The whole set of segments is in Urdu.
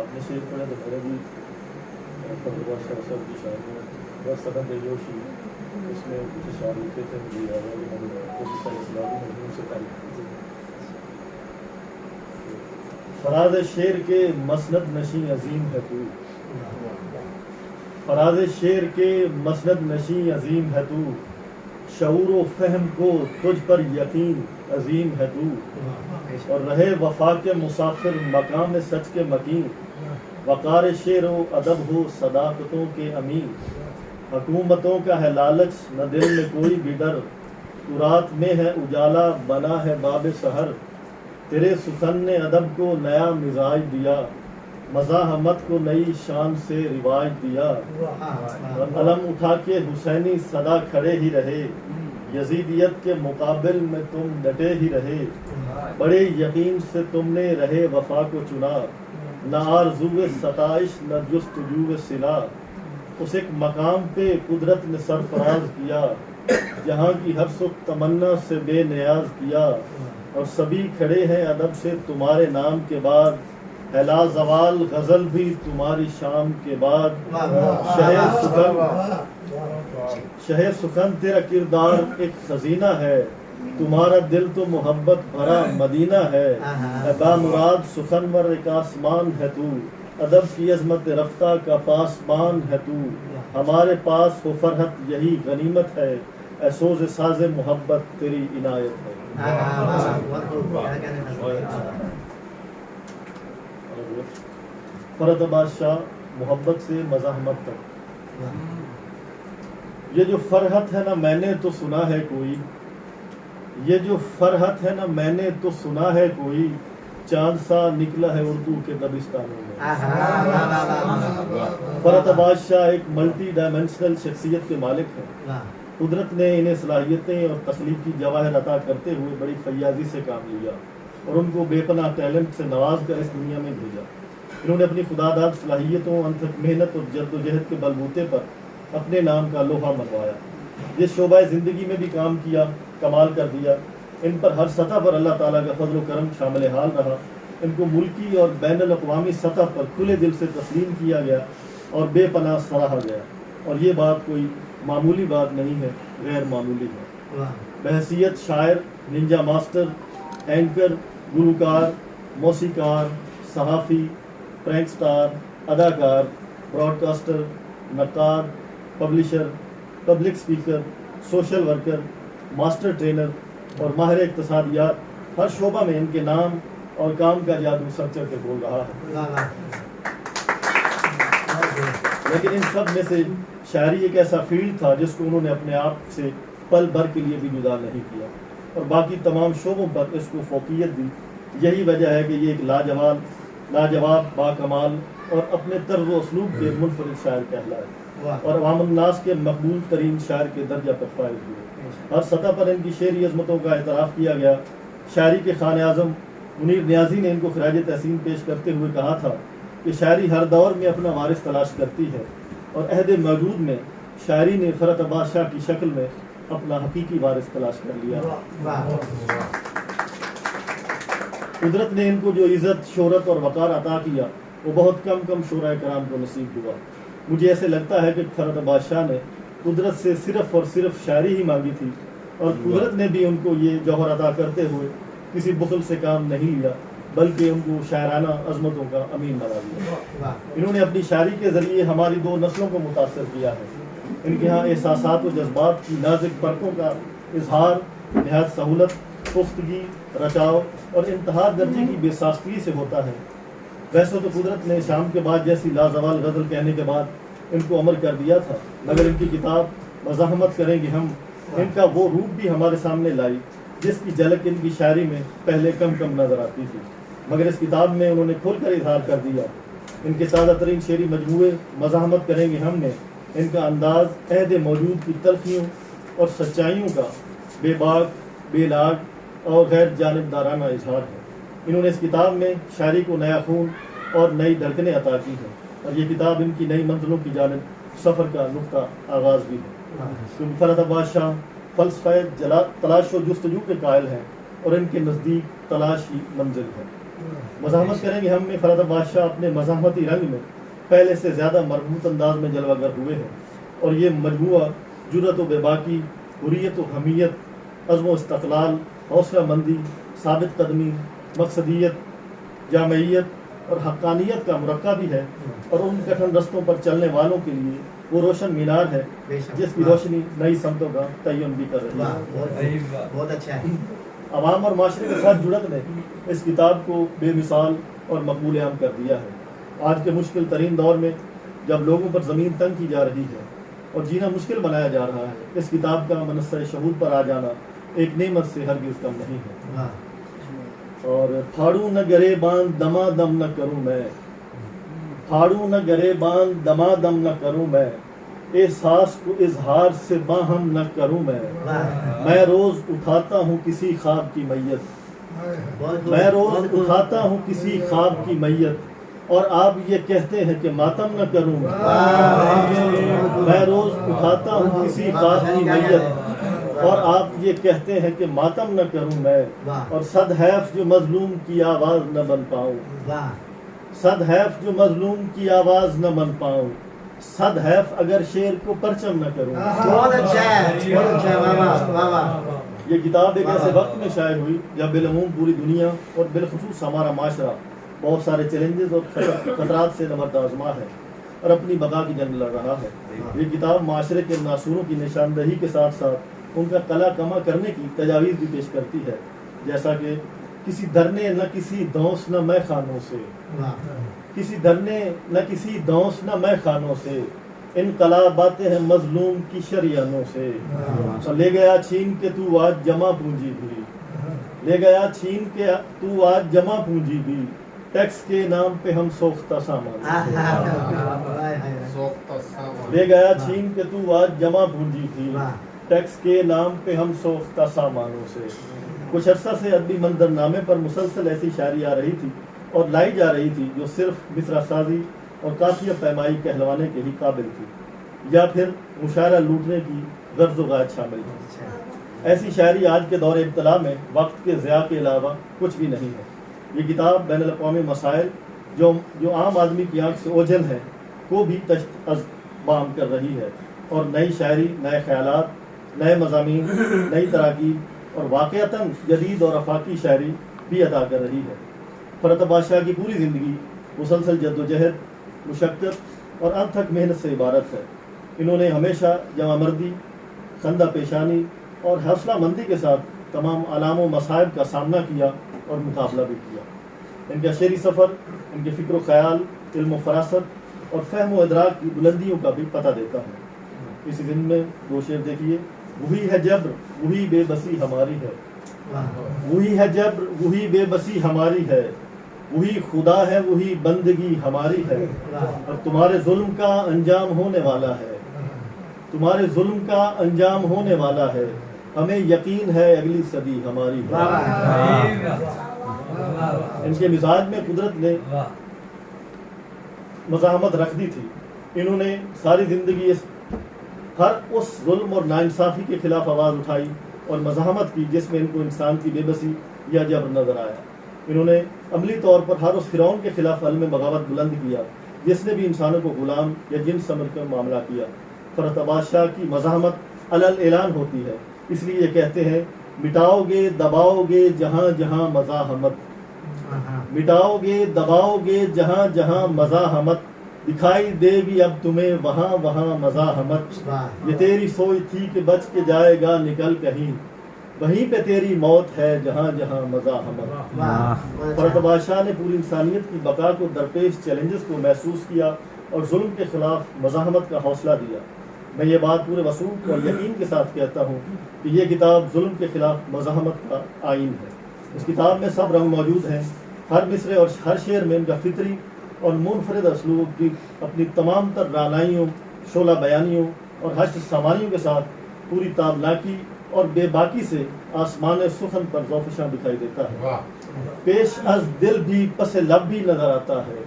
آپ نے شعر پڑھا تو میرے بھی بادشاہ صاحب کی شاعری میں بس صدم دیوشی اس میں کچھ اشعار لکھے تھے، مجھے یاد ہے کہ میں نے اسلامی مضمون سے تعریف کی. فراز شعر کے مسند نشیں عظیم ہے تو، فراز شعر کے مسند نشیں عظیم ہے تو، شعور و فہم کو تجھ پر یقین عظیم ہے تو، اور رہے وفا کے مسافر مقام سچ کے مکین، وقار شعر و ادب ہو صداقتوں کے امین، حکومتوں کا ہے لالچ نہ دل میں کوئی بھی ڈر، تو رات میں ہے اجالا بنا ہے باب سحر، تیرے سخن نے ادب کو نیا مزاج دیا، مزاحمت کو نئی شان سے رواج دیا، اور علم اٹھا کے حسینی صدا کھڑے ہی رہے، یزیدیت کے مقابل میں تم ڈٹے ہی رہے، بڑے یقین سے تم نے رہے وفا کو چنا، نہ آرزو ستائش نہ جستجو صلا، اس ایک مقام پہ قدرت نے سرفراز کیا، جہاں کی ہر سخت تمنا سے بے نیاز کیا، اور سبھی کھڑے ہیں ادب سے تمہارے نام کے بعد، ہے لا زوال غزل بھی تمہاری شام کے بعد، شہ سخن تیرا کردار ایک خزینہ ہے، تمہارا دل تو محبت بھرا مدینہ ہے، اے بامراد سخنور ایک آسمان ہے تو، ادب کی عظمت رفتہ کا پاسبان ہے تو، ہمارے پاس ہو فرحت یہی غنیمت ہے، اے سوز ساز محبت تیری عنایت ہے. فرحت بادشاہ محبت سے مزاحمت تک. یہ جو فرحت ہے نا میں نے تو سنا ہے کوئی، یہ جو فرحت ہے نا میں نے تو سنا ہے کوئی، چاند سا نکلا ہے اردو کے دبستانوں میں. فرحت بادشاہ ایک ملٹی ڈائمینشنل شخصیت کے مالک ہیں. قدرت نے انہیں صلاحیتیں اور تخلیقی جواہر عطا کرتے ہوئے بڑی فیاضی سے کام لیا اور ان کو بے پناہ ٹیلنٹ سے نواز کر اس دنیا میں بھیجا. انہوں نے اپنی خدا داد صلاحیتوں، انتھک محنت اور جد و جہد کے بلبوتے پر اپنے نام کا لوہا منوایا. جس شعبہ زندگی میں بھی کام کیا کمال کر دیا. ان پر ہر سطح پر اللہ تعالیٰ کا فضل و کرم شامل حال رہا. ان کو ملکی اور بین الاقوامی سطح پر کھلے دل سے تسلیم کیا گیا اور بے پناہ سراہا گیا. اور یہ بات کوئی معمولی بات نہیں ہے، غیر معمولی ہے. بحیثیت شاعر، ننجا ماسٹر، اینکر، گلوکار، موسیقار، صحافی، پرینک سٹار، اداکار، براڈ کاسٹر، نقاد، publisher, public speaker, social worker, master trainer اور ماہر اقتصادیات، ہر شعبہ میں ان کے نام اور کام کا جادو سر چڑھ کے بول رہا ہے. لیکن ان سب میں سے شاعری ایک ایسا فیلڈ تھا جس کو انہوں نے اپنے آپ سے پل بھر کے لیے بھی جدا نہیں کیا اور باقی تمام شعبوں پر اس کو فوقیت دی. یہی وجہ ہے کہ یہ ایک لاجواب، باکمال اور اپنے طرز و اسلوب کے منفرد شاعر کہلائے اور عوام الناس کے مقبول ترین شاعر کے درجہ پر فائز ہوئے. ہر سطح پر ان کی شعری عظمتوں کا اعتراف کیا گیا. شاعری کے خان اعظم منیر نیازی نے ان کو خراج تحسین پیش کرتے ہوئے کہا تھا کہ شاعری ہر دور میں اپنا وارث تلاش کرتی ہے اور عہد موجود میں شاعری نے فرحت بادشاہ کی شکل میں اپنا حقیقی وارث تلاش کر لیا. قدرت نے ان کو جو عزت، شہرت اور وقار عطا کیا وہ بہت کم شعراء کرام کو نصیب ہوا. مجھے ایسے لگتا ہے کہ فرحت بادشاہ نے قدرت سے صرف اور صرف شاعری ہی مانگی تھی اور قدرت نے بھی ان کو یہ جوہر عطا کرتے ہوئے کسی بخل سے کام نہیں لیا بلکہ ان کو شاعرانہ عظمتوں کا امین بنا دیا. انہوں نے اپنی شاعری کے ذریعے ہماری دو نسلوں کو متاثر کیا ہے. ان کے ہاں احساسات و جذبات کی نازک پرتوں کا اظہار نہایت سہولت، پختگی، رچاؤ اور انتہا درجے کی بے ساختگی سے ہوتا ہے. ویسے تو قدرت نے شام کے بعد جیسی لازوال غزل کہنے کے بعد ان کو امر کر دیا تھا، مگر ان کی کتاب مزاحمت کریں گے ہم ان کا وہ روپ بھی ہمارے سامنے لائی جس کی جھلک ان کی شاعری میں پہلے کم نظر آتی تھی. مگر اس کتاب میں انہوں نے کھل کر اظہار کر دیا. ان کے تازہ ترین شعری مجموعے مزاحمت کریں گے ہم نے ان کا انداز عہد موجود کی تلخیوں اور سچائیوں کا بے باک، بے لاگ اور غیر جانبدارانہ اظہار ہے. انہوں نے اس کتاب میں شاعری کو نیا خون اور نئی دھڑکنیں عطا کی ہیں اور یہ کتاب ان کی نئی منزلوں کی جانب سفر کا نقطہ آغاز بھی ہے. کیونکہ فرحت بادشاہ فلسفہ تلاش و جستجو کے قائل ہیں اور ان کے نزدیک تلاش ہی منزل ہے. مزاحمت کریں گے ہم میں فرات بادشاہ اپنے مزاحمتی رنگ میں پہلے سے زیادہ مربوط انداز میں جلوہ گر ہوئے ہیں، اور یہ مجموعہ جرأت و بے باکی، حریت و حمیت، عزم و استقلال، حوصلہ مندی، ثابت قدمی، مقصدیت، جامعیت اور حقانیت کا مرکب بھی ہے، اور ان کٹھن رستوں پر چلنے والوں کے لیے وہ روشن مینار ہے جس کی روشنی نئی سمتوں کا تعین بھی کر رہی ہے۔ بہت اچھا ہے۔ عوام اور معاشرے کے ساتھ جڑت نے اس کتاب کو بے مثال اور مقبول عام کر دیا ہے۔ آج کے مشکل ترین دور میں جب لوگوں پر زمین تنگ کی جا رہی ہے اور جینا مشکل بنایا جا رہا ہے، اس کتاب کا منصۂ شہود پر آ جانا ایک نعمت سے ہرگز کم نہیں ہے۔ اور پھاڑوں نہ گرے باندھ دما دم نہ کروں میں، پھاڑوں نہ گرے باندھ دما دم نہ کروں میں، احساس کو اظہار سے باہم نہ کروں میں روز اٹھاتا ہوں کسی خواب کی میت، میں روز اٹھاتا ہوں کسی خواب کی میت، اور آپ یہ کہتے ہیں کہ ماتم نہ کروں میں روز اٹھاتا ہوں کسی خواب کی میت، اور آپ یہ کہتے ہیں کہ ماتم نہ کروں میں، اور صد حیف جو مظلوم کی آواز نہ بن پاؤں، صد حیف جو مظلوم کی آواز نہ بن پاؤں، صد حیف اگر شیر کو پرچم نہ کروں۔ بہت اچھا ہے، بہت اچھا ہے، واہ واہ واہ۔ یہ کتاب ایک ایسے وقت میں شائع ہوئی جب بالعموم پوری دنیا اور بالخصوص ہمارا معاشرہ بہت سارے چیلنجز اور خطرات سے نبرد آزما ہے اور اپنی بقا کی جنگ لڑ رہا ہے۔ یہ کتاب معاشرے کے ناصوروں کی نشاندہی کے ساتھ ساتھ ان کا قلع کما کرنے کی تجاویز بھی پیش کرتی ہے، جیسا کہ کسی دھرنے نہ کسی دونس نہ میں خانوں سے، کسی دھرنے نہ کسی دونس نہ میں خانوں سے، انقلابات ہیں مظلوم کی شریانوں سے، لے گیا چھین کے تو آج جمع پونجی بھی، لے گیا چھین کے تو آج جمع پونجی بھی، ٹیکس کے نام پہ ہم سوختہ سامان، لے گیا چھین کے تو آج جمع پونجی بھی، ٹیکس کے نام پہ ہم سوختہ سامانوں سے۔ کچھ عرصہ سے ادبی منظر نامے پر مسلسل ایسی شاعری آ رہی تھی اور لائی جا رہی تھی جو صرف مصرع سازی اور قافیہ پیمائی کہلوانے کے ہی قابل تھی، یا پھر مشاعرہ لوٹنے کی غرض و غایت شامل تھی۔ ایسی شاعری آج کے دور ابتلا میں وقت کے ضیاع کے علاوہ کچھ بھی نہیں ہے۔ یہ کتاب بین الاقوامی مسائل جو عام آدمی کی آنکھ سے اوجھل ہیں کو بھی تشت از بام کر رہی ہے، اور نئی شاعری، نئے خیالات، نئے مضامین، نئی تراکیب اور واقعتاً جدید اور آفاقی شاعری بھی ادا کر رہی ہے۔ فرات بادشاہ کی پوری زندگی مسلسل جد و جہد، مشقت اور انتھک محنت سے عبارت ہے۔ انہوں نے ہمیشہ جمع مردی، خندہ پیشانی اور حوصلہ مندی کے ساتھ تمام آلام و مصائب کا سامنا کیا اور مقابلہ بھی کیا۔ ان کا شعری سفر ان کے فکر و خیال، علم و فراست اور فہم و ادراک کی بلندیوں کا بھی پتہ دیتا ہے۔ اسی دن میں دو شعر دیکھیے۔ وہی ہے جبر وہی بے بسی ہماری ہے، وہی ہے جبر وہی بے بسی ہماری ہے، وہی خدا ہے وہی بندگی ہماری ہے، اور تمہارے ظلم کا انجام ہونے والا ہے، تمہارے ظلم کا انجام ہونے والا ہے، ہمیں یقین ہے اگلی صدی ہماری ہے۔ ان کے مزاج میں قدرت نے مزاحمت رکھ دی تھی۔ انہوں نے ساری زندگی ہر اس ظلم اور ناانصافی کے خلاف آواز اٹھائی اور مزاحمت کی جس میں ان کو انسان کی بے بسی یا جبر نظر آیا۔ انہوں نے عملی طور پر ہر اس فرعون کے خلاف علم بغاوت بلند کیا جس نے بھی انسانوں کو غلام یا جن سمجھ کر معاملہ کیا۔ فرات بادشاہ کی مزاحمت علل اعلان ہوتی ہے، اس لیے یہ کہتے ہیں مٹاؤ گے دباؤ گے جہاں جہاں مزاحمت، مٹاؤ گے دباؤ گے جہاں جہاں مزاحمت، دکھائی دے گی اب تمہیں وہاں وہاں مزاحمت، یہ تیری سوئی تھی کہ بچ کے جائے گا نکل کہیں، وہیں پہ تیری موت ہے جہاں جہاں مزاحمت۔ فرات بادشاہ نے پوری انسانیت کی بقا کو درپیش چیلنجز کو محسوس کیا اور ظلم کے خلاف مزاحمت کا حوصلہ دیا۔ میں یہ بات پورے وثوق اور یقین کے ساتھ کہتا ہوں کہ یہ کتاب ظلم کے خلاف مزاحمت کا آئین ہے۔ اس کتاب میں سب رنگ موجود ہیں، ہر مصرعے اور ہر شعر میں ان کا فطری اور منفرد اسلوب کی اپنی تمام تر رعنائیوں، شعلہ بیانیوں اور حشر سامانیوں کے ساتھ پوری تابناکی اور بے باکی سے آسمان سخن پر ذوفشاں دکھائی دیتا ہے۔ پیش از دل بھی پس لب بھی نظر آتا ہے،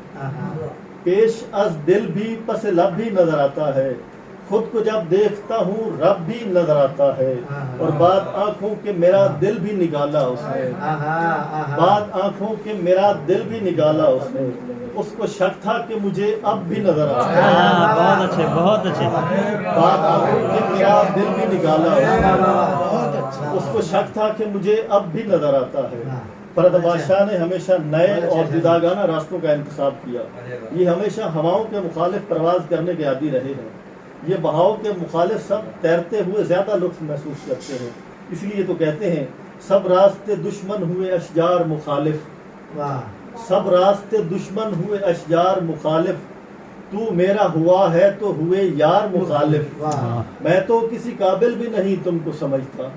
پیش از دل بھی پس لب بھی نظر آتا ہے، خود کو جب دیکھتا ہوں رب بھی نظر آتا ہے، اور بات آنکھوں کے میرا دل بھی نکالا اس نے، بات آنکھوں کے میرا دل بھی نکالا اس نے، اس کو شک تھا کہ مجھے اب بھی نظر آتا ہے، بہت اچھے بہت اچھے، بات آنکھوں کے میرا دل بھی نکالا اس کو شک تھا کہ مجھے اب بھی نظر آتا ہے۔ فرد بادشاہ نے ہمیشہ نئے اور جداگانہ راستوں کا انتخاب کیا، یہ ہمیشہ ہواؤں کے مخالف پرواز کرنے کے عادی رہے ہیں، یہ بہاؤ کے مخالف سب تیرتے ہوئے زیادہ لطف محسوس کرتے ہیں، اس لیے تو کہتے ہیں سب راستے دشمن ہوئے اشجار مخالف، سب راستے دشمن ہوئے اشجار مخالف، تو میرا ہوا ہے تو ہوئے یار مخالف، میں تو کسی قابل بھی نہیں تم کو سمجھتا،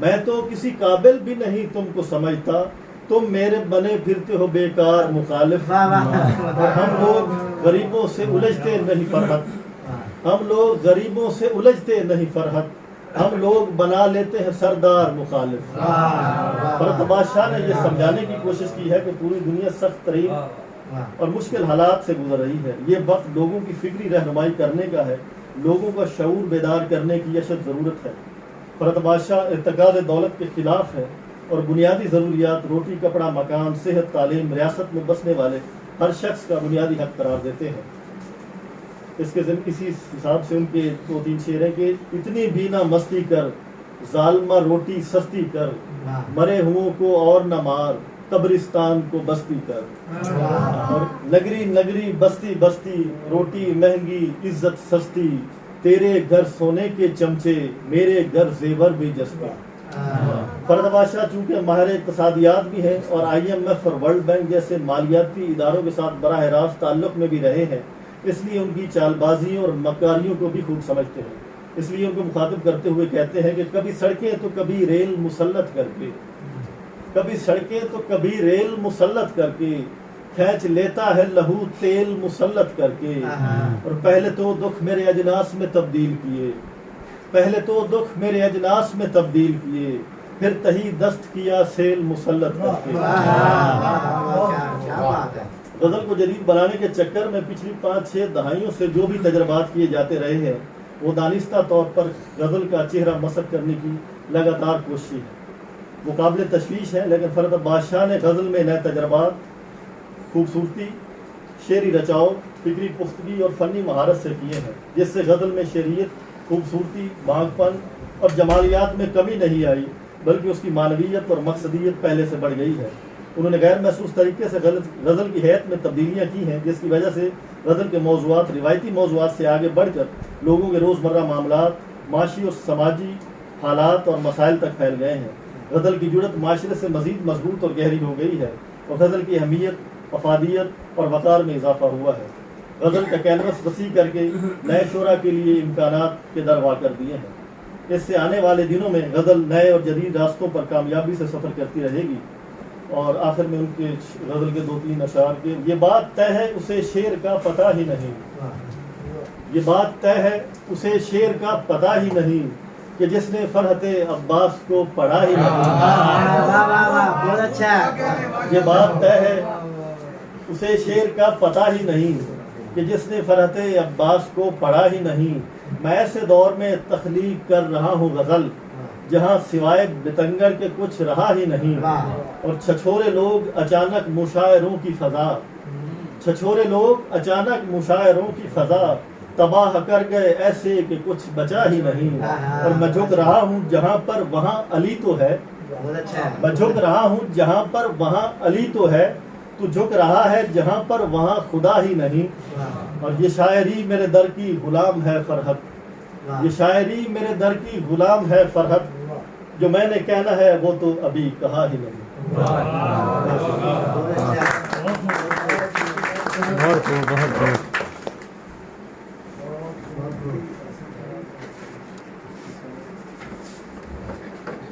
میں تو کسی قابل بھی نہیں تم کو سمجھتا، تم میرے بنے پھرتے ہو بیکار مخالف، اور ہم لوگ غریبوں سے الجھتے نہیں فرحت، ہم لوگ غریبوں سے الجھتے نہیں فرحت، ہم لوگ بنا لیتے ہیں سردار مخالف۔ فرد بادشاہ نے یہ سمجھانے کی کوشش کی ہے کہ پوری دنیا سخت ترین اور مشکل حالات سے گزر رہی ہے، یہ وقت لوگوں کی فکری رہنمائی کرنے کا ہے، لوگوں کا شعور بیدار کرنے کی اشد ضرورت ہے۔ فرد بادشاہ ارتکاز دولت کے خلاف ہے اور بنیادی ضروریات روٹی کپڑا مکان صحت تعلیم ریاست میں بسنے والے ہر شخص کا بنیادی حق قرار دیتے ہیں۔ اسی حساب سے ان کے 2-3 شعر ہیں کہ اتنی بھی نہ مستی کر ظالمہ روٹی سستی کر، مرے ہوں کو اور نہ مار قبرستان کو بستی کر، اور نگری نگری بستی بستی روٹی مہنگی عزت سستی، تیرے گھر سونے کے چمچے میرے گھر زیور بھی جستے۔ فرد بادشاہ چونکہ ماہر اقتصادیات بھی ہیں اور IMF اور ورلڈ بینک جیسے مالیاتی اداروں کے ساتھ براہ راست تعلق میں بھی رہے ہیں، اس لیے ان کی چال بازیوں اور مکاریوں کو بھی خوب سمجھتے ہیں، اس لیے ان کو مخاطب کرتے ہوئے کہتے ہیں کہ کبھی سڑکیں تو کبھی ریل مسلط کر کے، کبھی سڑکیں تو کبھی ریل مسلط کر کے، کھینچ لیتا ہے لہو تیل مسلط کر کے، اور پہلے تو دکھ میرے اجناس میں تبدیل کیے، پہلے تو دکھ میرے اجناس میں تبدیل کیے، پھر تہی دست کیا سیل مسلط کر کے۔ غزل کو جدید بنانے کے چکر میں پچھلی 5-6 دہائیوں سے جو بھی تجربات کیے جاتے رہے ہیں، وہ دانستہ طور پر غزل کا چہرہ مسخ کرنے کی لگاتار کوشش ہے، وہ قابل تشویش ہے، لیکن فرد بادشاہ نے غزل میں نئے تجربات خوبصورتی شعری رچاؤ فکری پختگی اور فنی مہارت سے کیے ہیں، جس سے غزل میں شعریت خوبصورتی بانگ پن اور جمالیات میں کمی نہیں آئی، بلکہ اس کی معنویت اور مقصدیت پہلے سے بڑھ گئی ہے۔ انہوں نے غیر محسوس طریقے سے غزل کی حیت میں تبدیلیاں کی ہیں، جس کی وجہ سے غزل کے موضوعات روایتی موضوعات سے آگے بڑھ کر لوگوں کے روزمرہ معاملات معاشی اور سماجی حالات اور مسائل تک پھیل گئے ہیں۔ غزل کی جڑت معاشرے سے مزید مضبوط اور گہری ہو گئی ہے، اور غزل کی اہمیت افادیت اور وقار میں اضافہ ہوا ہے۔ غزل کا کینوس وسیع کر کے نئے شعراء کے لیے امکانات کے دروا کر دیے ہیں۔ اس سے آنے والے دنوں میں غزل نئے اور جدید راستوں پر کامیابی سے سفر کرتی رہے گی۔ اور آخر میں ان کے غزل کے 2-3 اشعار کے، یہ بات طے ہے اسے شعر کا پتہ ہی نہیں، یہ بات طے ہے اسے شعر کا پتہ ہی نہیں، کہ جس نے فرحت عباس کو پڑھا ہی نہیں، یہ بات طے ہے اسے شعر کا پتہ ہی نہیں، کہ جس نے فرحت عباس کو پڑھا ہی نہیں۔ میں ایسے دور میں تخلیق کر رہا ہوں غزل، جہاں سوائے بتنگڑ کے کچھ رہا ہی نہیں، اور چھچھورے لوگ اچانک مشاعروں کی فضا، چھچھورے لوگ اچانک مشاعروں کی فضا تباہ کر گئے ایسے کہ کچھ بچا ہی نہیں، اور میں جھک رہا ہوں جہاں پر وہاں علی تو ہے، میں جھک رہا ہوں جہاں پر وہاں علی تو ہے، تو جھک رہا ہے جہاں پر وہاں خدا ہی نہیں، اور یہ شاعری میرے در کی غلام ہے فرحت، یہ شاعری میرے در کی غلام ہے فرحت، جو میں نے کہنا ہے وہ تو ابھی کہا ہی نہیں۔ بہت